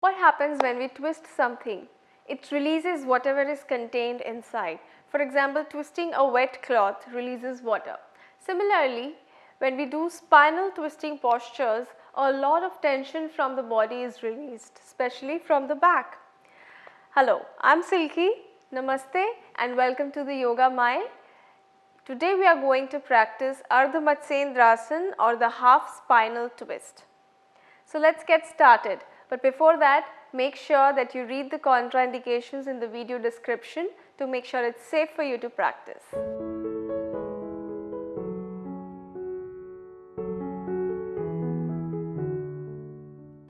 What happens when we twist something? It releases whatever is contained inside. For example, twisting a wet cloth releases water. Similarly, when we do spinal twisting postures, a lot of tension from the body is released, especially from the back. Hello, I am Silky. Namaste and welcome to the Yoga Mile. Today we are going to practice Ardhamatsyendrasana or the half spinal twist. So let's get started. But before that, make sure that you read the contraindications in the video description to make sure it's safe for you to practice.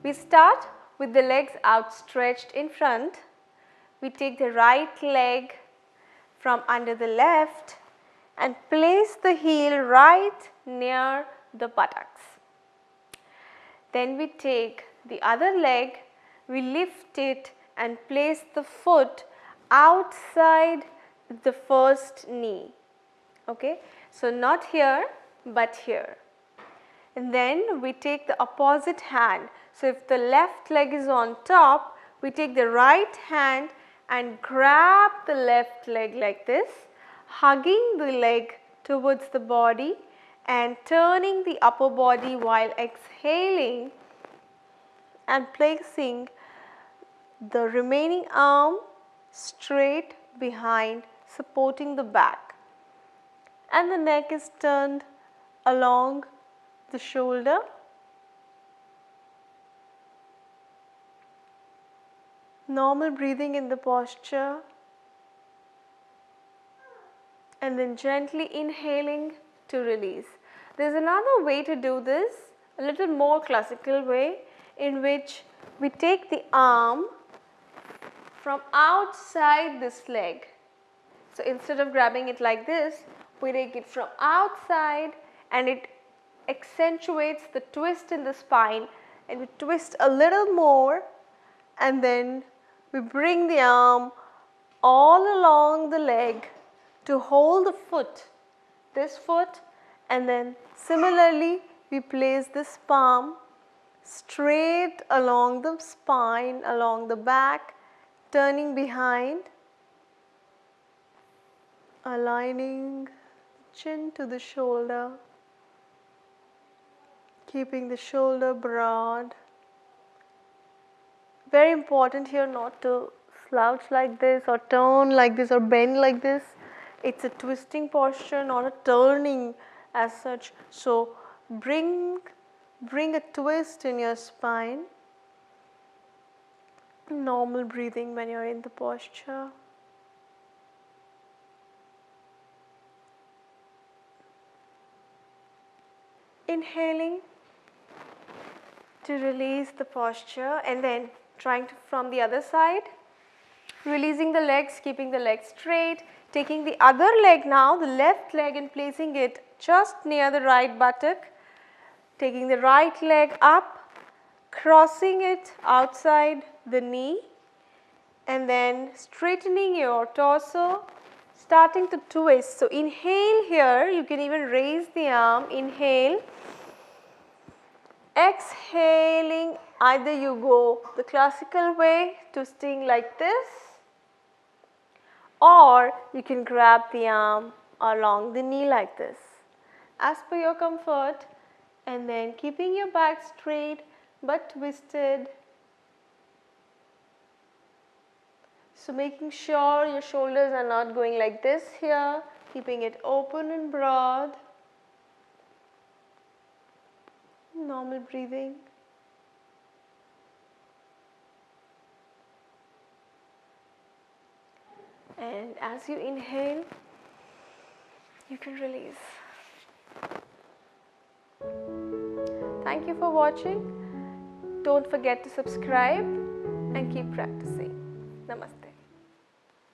We start with the legs outstretched in front. We take the right leg from under the left and place the heel right near the buttocks. Then we take the other leg, we lift it and place the foot outside the first knee. Okay? So, not here but here. And then we take the opposite hand. So, if the left leg is on top, we take the right hand and grab the left leg like this, hugging the leg towards the body and turning the upper body while exhaling and placing the remaining arm straight behind, supporting the back, and the neck is turned along the shoulder. Normal breathing in the posture and then gently inhaling to release. There is another way to do this, a little more classical way, in which we take the arm from outside this leg. So, instead of grabbing it like this, we take it from outside and it accentuates the twist in the spine, and we twist a little more and then we bring the arm all along the leg to hold the foot, this foot, and then similarly we place this palm straight along the spine, along the back, turning behind, aligning chin to the shoulder, keeping the shoulder broad. Very important here not to slouch like this or turn like this or bend like this. It's a twisting posture, not a turning as such. So, bring a twist in your spine. Normal breathing when you are in the posture. Inhaling to release the posture and then trying to from the other side. Releasing the legs, keeping the legs straight, taking the other leg now, the left leg, and placing it just near the right buttock. Taking the right leg up, crossing it outside the knee, and then straightening your torso, starting to twist. So, inhale here, you can even raise the arm, inhale, exhaling, either you go the classical way, twisting like this, or you can grab the arm along the knee like this, as per your comfort, and then keeping your back straight but twisted. So, making sure your shoulders are not going like this here, keeping it open and broad. Normal breathing. And as you inhale, you can release. Thank you for watching. Don't forget to subscribe and keep practicing. Namaste.